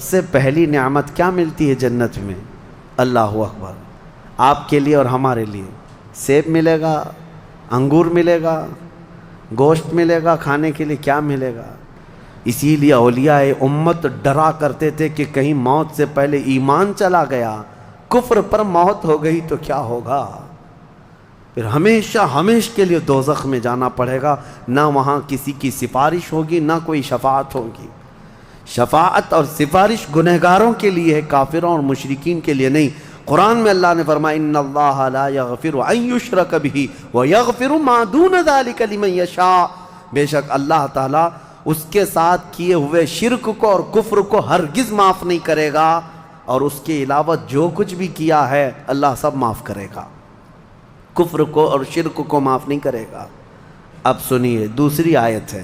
سے پہلی نعمت کیا ملتی ہے جنت میں؟ اللہ اکبر، آپ کے لیے اور ہمارے لیے سیب ملے گا، انگور ملے گا، گوشت ملے گا، کھانے کے لیے کیا ملے گا؟ اسی لیے اولیاء امت ڈرا کرتے تھے کہ کہیں موت سے پہلے ایمان چلا گیا، کفر پر موت ہو گئی تو کیا ہوگا؟ پھر ہمیشہ ہمیشہ کے لیے دوزخ میں جانا پڑے گا، نہ وہاں کسی کی سفارش ہوگی، نہ کوئی شفاعت ہوگی۔ شفاعت اور سفارش گنہگاروں کے لیے ہے، کافروں اور مشرکین کے لیے نہیں۔ قرآن میں اللہ نے فرمایا ان اللہ لا یغفر ان یشرک بہ ویغفر ما دون ذلک لمن یشاء، بے شک اللہ تعالیٰ اس کے ساتھ کیے ہوئے شرک کو اور کفر کو ہرگز معاف نہیں کرے گا، اور اس کے علاوہ جو کچھ بھی کیا ہے اللہ سب معاف کرے گا، کفر کو اور شرک کو معاف نہیں کرے گا۔ اب سنیے دوسری آیت ہے،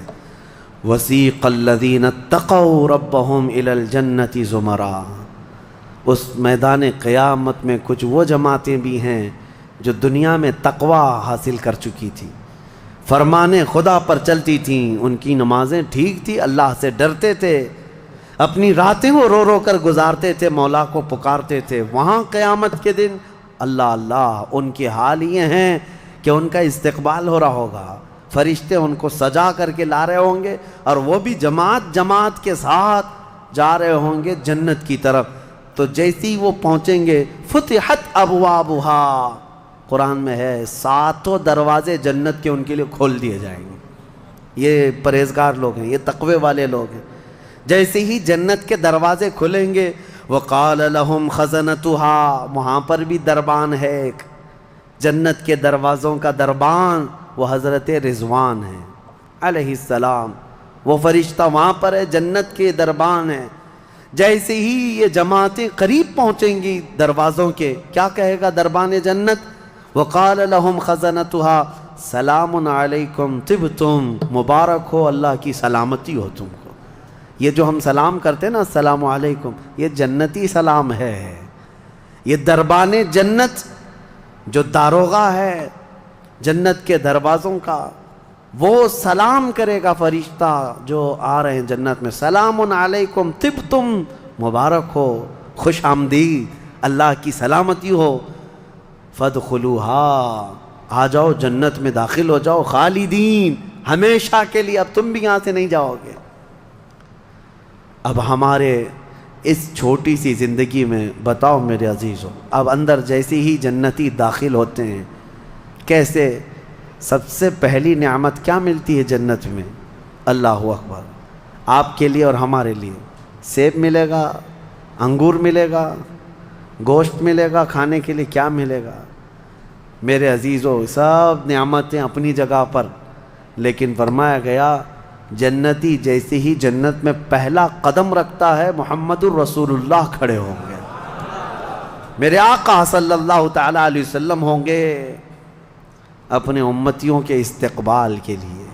وَسِيقَ الَّذِينَ اتَّقَوْا رَبَّهُمْ إِلَى الْجَنَّةِ زُمَرًا، اس میدان قیامت میں کچھ وہ جماعتیں بھی ہیں جو دنیا میں تقوی حاصل کر چکی تھی، فرمان خدا پر چلتی تھیں، ان کی نمازیں ٹھیک تھی، اللہ سے ڈرتے تھے، اپنی راتیں وہ رو رو کر گزارتے تھے، مولا کو پکارتے تھے۔ وہاں قیامت کے دن اللہ اللہ ان کے حال یہ ہیں کہ ان کا استقبال ہو رہا ہوگا، فرشتے ان کو سجا کر کے لا رہے ہوں گے، اور وہ بھی جماعت جماعت کے ساتھ جا رہے ہوں گے جنت کی طرف۔ تو جیسی وہ پہنچیں گے فتحت ابوابها، قرآن میں ہے 7 دروازے جنت کے ان کے لیے کھول دیے جائیں گے۔ یہ پرہیزگار لوگ ہیں، یہ تقوی والے لوگ ہیں۔ جیسے ہی جنت کے دروازے کھلیں گے وقال لهم خزنتها، وہاں پر بھی دربان ہے ایک، جنت کے دروازوں کا دربان وہ حضرت رضوان ہے علیہ السلام، وہ فرشتہ وہاں پر ہے، جنت کے دربان ہے۔ جیسے ہی یہ جماعتیں قریب پہنچیں گی دروازوں کے، کیا کہے گا دربان جنت؟ وقال لهم خزنتها سلام علیکم طبتم، مبارک ہو، اللہ کی سلامتی ہو تم کو۔ یہ جو ہم سلام کرتے ہیں نا السلام علیکم، یہ جنتی سلام ہے۔ یہ دربان جنت جو داروغہ ہے جنت کے دروازوں کا، وہ سلام کرے گا فرشتہ جو آ رہے ہیں جنت میں، سلام علیکم طبتم، مبارک ہو، خوش آمدید، اللہ کی سلامتی ہو، فادخلوها، آ جاؤ جنت میں داخل ہو جاؤ، خالدین، ہمیشہ کے لیے، اب تم بھی یہاں سے نہیں جاؤ گے۔ اب ہمارے اس چھوٹی سی زندگی میں بتاؤ میرے عزیزوں، اب اندر جیسے ہی جنتی داخل ہوتے ہیں، کیسے سب سے پہلی نعمت کیا ملتی ہے جنت میں؟ اللہ اکبر، آپ کے لیے اور ہمارے لیے سیب ملے گا، انگور ملے گا، گوشت ملے گا، کھانے کے لیے کیا ملے گا؟ میرے عزیزوں سب نعمتیں اپنی جگہ پر، لیکن فرمایا گیا جنتی جیسے ہی جنت میں پہلا قدم رکھتا ہے محمد الرسول اللہ کھڑے ہوں گے، میرے آقا صلی اللہ تعالی علیہ وسلم ہوں گے اپنے امتیوں کے استقبال کے لیے۔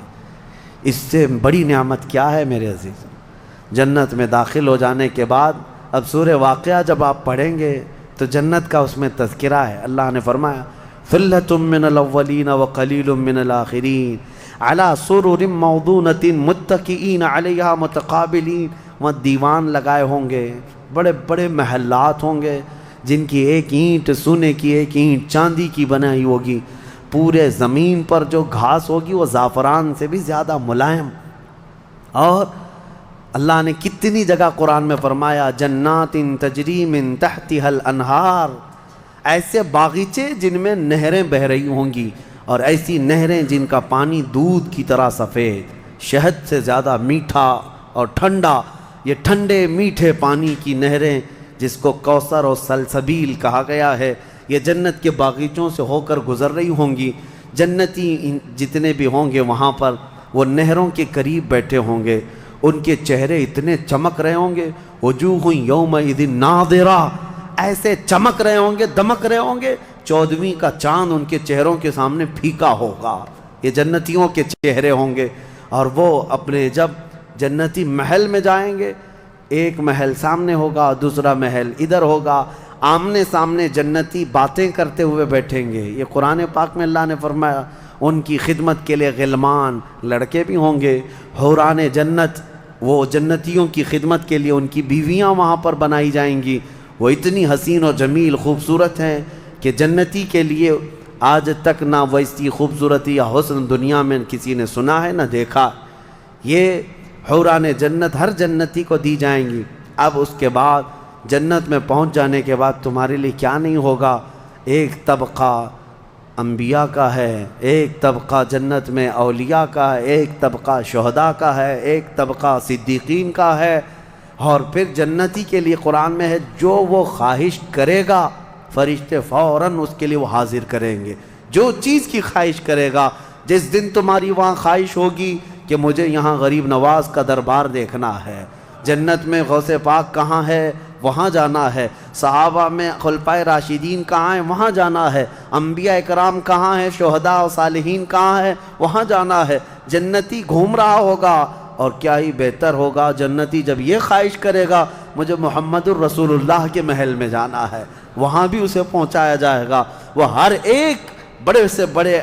اس سے بڑی نعمت کیا ہے میرے عزیز؟ جنت میں داخل ہو جانے کے بعد اب سورہ واقعہ جب آپ پڑھیں گے تو جنت کا اس میں تذکرہ ہے۔ اللہ نے فرمایا ثلۃ من الاولین وقلیل من الآخرین علی سرر موضونۃ متکئین علیہا متقابلین، وہاں دیوان لگائے ہوں گے، بڑے بڑے محلات ہوں گے جن کی ایک اینٹ سونے کی، ایک اینٹ چاندی کی بنائی ہوگی، پورے زمین پر جو گھاس ہوگی وہ زعفران سے بھی زیادہ ملائم۔ اور اللہ نے کتنی جگہ قرآن میں فرمایا جنات تجری من تحتها الانہار، ایسے باغیچے جن میں نہریں بہہ رہی ہوں گی، اور ایسی نہریں جن کا پانی دودھ کی طرح سفید، شہد سے زیادہ میٹھا اور ٹھنڈا، یہ ٹھنڈے میٹھے پانی کی نہریں جس کو کوثر اور سلسبیل کہا گیا ہے، یہ جنت کے باغیچوں سے ہو کر گزر رہی ہوں گی۔ جنتی جتنے بھی ہوں گے وہاں پر وہ نہروں کے قریب بیٹھے ہوں گے، ان کے چہرے اتنے چمک رہے ہوں گے، وجوہ یومئذ ناظرہ، ایسے چمک رہے ہوں گے، دمک رہے ہوں گے، 14ویں کا چاند ان کے چہروں کے سامنے پھیکا ہوگا۔ یہ جنتیوں کے چہرے ہوں گے، اور وہ اپنے جب جنتی محل میں جائیں گے، ایک محل سامنے ہوگا، دوسرا محل ادھر ہوگا، آمنے سامنے جنتی باتیں کرتے ہوئے بیٹھیں گے۔ یہ قرآن پاک میں اللہ نے فرمایا ان کی خدمت کے لیے غلمان، لڑکے بھی ہوں گے، حوران جنت وہ جنتیوں کی خدمت کے لیے ان کی بیویاں وہاں پر بنائی جائیں گی، وہ اتنی حسین و جمیل خوبصورت ہیں کہ جنتی کے لیے آج تک نہ ویسی خوبصورتی یا حسن دنیا میں کسی نے سنا ہے نہ دیکھا۔ یہ حوران جنت ہر جنتی کو دی جائیں گی۔ اب اس کے بعد جنت میں پہنچ جانے کے بعد تمہارے لیے کیا نہیں ہوگا؟ ایک طبقہ انبیاء کا ہے، ایک طبقہ جنت میں اولیاء کا ہے، ایک طبقہ شہداء کا ہے، ایک طبقہ صدیقین کا ہے، اور پھر جنتی کے لیے قرآن میں ہے جو وہ خواہش کرے گا فرشتے فوراً اس کے لیے وہ حاضر کریں گے۔ جو چیز کی خواہش کرے گا، جس دن تمہاری وہاں خواہش ہوگی کہ مجھے یہاں غریب نواز کا دربار دیکھنا ہے، جنت میں غوث پاک کہاں ہے وہاں جانا ہے، صحابہ میں خلفائے راشدین کہاں ہیں وہاں جانا ہے، انبیاء اکرام کہاں ہیں، شہداء و صالحین کہاں ہیں وہاں جانا ہے۔ جنتی گھوم رہا ہوگا، اور کیا ہی بہتر ہوگا جنتی جب یہ خواہش کرے گا مجھے محمد الرسول اللہ کے محل میں جانا ہے، وہاں بھی اسے پہنچایا جائے گا۔ وہ ہر ایک بڑے سے بڑے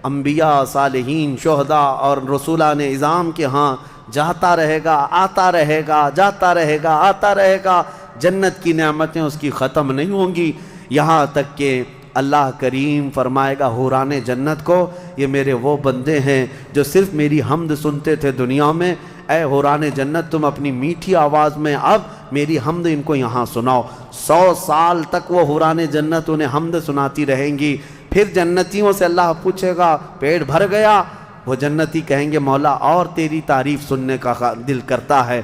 انبیاء، صالحین، شہداء اور رسولان اعظام کے ہاں جاتا رہے گا، آتا رہے گا، جاتا رہے گا، آتا رہے گا۔ جنت کی نعمتیں اس کی ختم نہیں ہوں گی، یہاں تک کہ اللہ کریم فرمائے گا حوران جنت کو، یہ میرے وہ بندے ہیں جو صرف میری حمد سنتے تھے دنیا میں، اے حوران جنت تم اپنی میٹھی آواز میں اب میری حمد ان کو یہاں سناؤ۔ 100 سال تک وہ حوران جنت انہیں حمد سناتی رہیں گی۔ پھر جنتیوں سے اللہ پوچھے گا پیٹ بھر گیا؟ وہ جنتی کہیں گے مولا اور تیری تعریف سننے کا دل کرتا ہے۔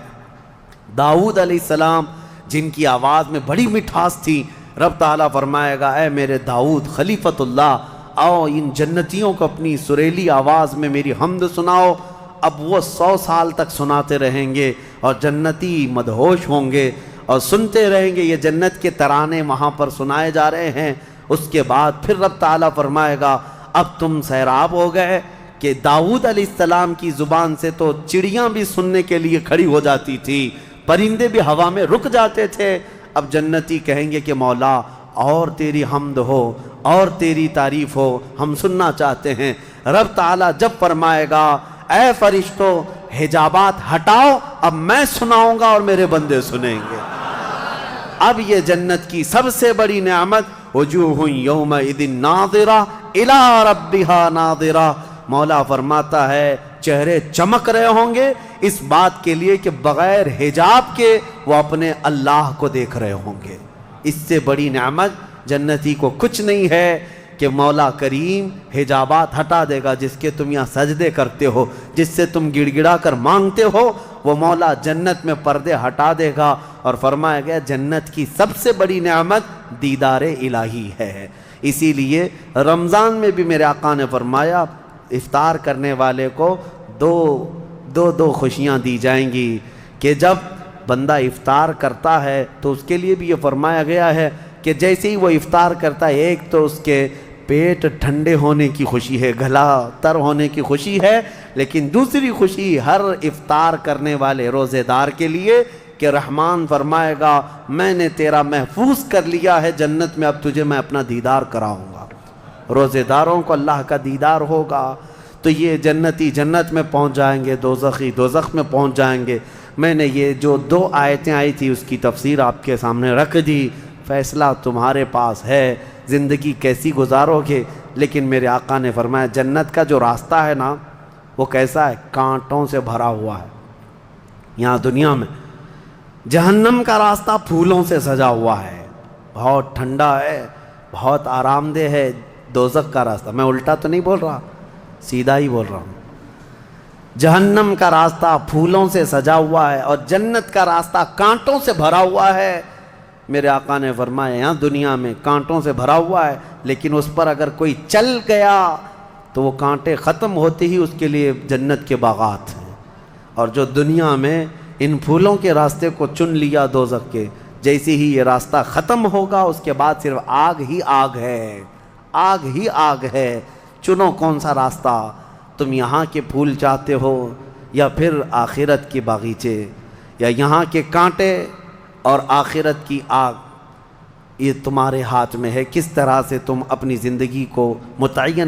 داؤد علیہ السلام جن کی آواز میں بڑی مٹھاس تھی، رب تعالیٰ فرمائے گا اے میرے داؤد خلیفۃ اللہ، آؤ ان جنتیوں کو اپنی سریلی آواز میں میری حمد سناؤ۔ اب وہ 100 سال تک سناتے رہیں گے اور جنتی مدہوش ہوں گے اور سنتے رہیں گے، یہ جنت کے ترانے وہاں پر سنائے جا رہے ہیں۔ اس کے بعد پھر رب تعالیٰ فرمائے گا اب تم سیراب ہو گئے کہ داؤد علیہ السلام کی زبان سے تو چڑیاں بھی سننے کے لیے کھڑی ہو جاتی تھی، پرندے بھی ہوا میں رک جاتے تھے۔ اب جنتی کہیں گے کہ مولا اور تیری حمد ہو اور تیری تعریف ہو، ہم سننا چاہتے ہیں۔ رب تعالیٰ جب فرمائے گا اے فرشتوں حجابات ہٹاؤ، اب میں سناؤں گا اور میرے بندے سنیں گے۔ اب یہ جنت کی سب سے بڑی نعمت وجوہ یومئذ ناظرہ الی ربہا ناظرہ، مولا فرماتا ہے چہرے چمک رہے ہوں گے اس بات کے لیے کہ بغیر حجاب کے وہ اپنے اللہ کو دیکھ رہے ہوں گے۔ اس سے بڑی نعمت جنتی کو کچھ نہیں ہے کہ مولا کریم حجابات ہٹا دے گا، جس کے تم یہاں سجدے کرتے ہو، جس سے تم گڑ گڑا کر مانگتے ہو، وہ مولا جنت میں پردے ہٹا دے گا۔ اور فرمایا گیا جنت کی سب سے بڑی نعمت دیدار الہی ہے۔ اسی لیے رمضان میں بھی میرے آقا نے فرمایا افطار کرنے والے کو دو خوشیاں دی جائیں گی کہ جب بندہ افطار کرتا ہے تو اس کے لیے بھی یہ فرمایا گیا ہے کہ جیسے ہی وہ افطار کرتا ہے ایک تو اس کے پیٹ ٹھنڈے ہونے کی خوشی ہے، گلا تر ہونے کی خوشی ہے، لیکن دوسری خوشی ہر افطار کرنے والے روزے دار کے لیے کہ رحمان فرمائے گا میں نے تیرا محفوظ کر لیا ہے جنت میں، اب تجھے میں اپنا دیدار کراؤں گا۔ روزے داروں کو اللہ کا دیدار ہوگا تو یہ جنتی جنت میں پہنچ جائیں گے، دوزخی دوزخ میں پہنچ جائیں گے۔ میں نے یہ جو 2 آیتیں آئی تھی اس کی تفسیر آپ کے سامنے رکھ دی، فیصلہ تمہارے پاس ہے زندگی کیسی گزارو گے۔ لیکن میرے آقا نے فرمایا جنت کا جو راستہ ہے نا وہ کیسا ہے؟ کانٹوں سے بھرا ہوا ہے۔ یہاں دنیا میں جہنم کا راستہ پھولوں سے سجا ہوا ہے، بہت ٹھنڈا ہے، بہت آرام دہ ہے۔ دوزخ کا راستہ، میں الٹا تو نہیں بول رہا، سیدھا ہی بول رہا ہوں، جہنم کا راستہ پھولوں سے سجا ہوا ہے اور جنت کا راستہ کانٹوں سے بھرا ہوا ہے۔ میرے آقا نے فرمایا یہاں دنیا میں کانٹوں سے بھرا ہوا ہے، لیکن اس پر اگر کوئی چل گیا تو وہ کانٹے ختم ہوتے ہی اس کے لیے جنت کے باغات ہیں۔ اور جو دنیا میں ان پھولوں کے راستے کو چن لیا دوزخ کے، جیسے ہی یہ راستہ ختم ہوگا اس کے بعد صرف آگ ہی آگ ہے، آگ ہی آگ ہے۔ چنو کون سا راستہ، تم یہاں کے پھول چاہتے ہو یا پھر آخرت کے باغیچے، یا یہاں کے کانٹے اور آخرت کی آگ؟ یہ تمہارے ہاتھ میں ہے کس طرح سے تم اپنی زندگی کو متعین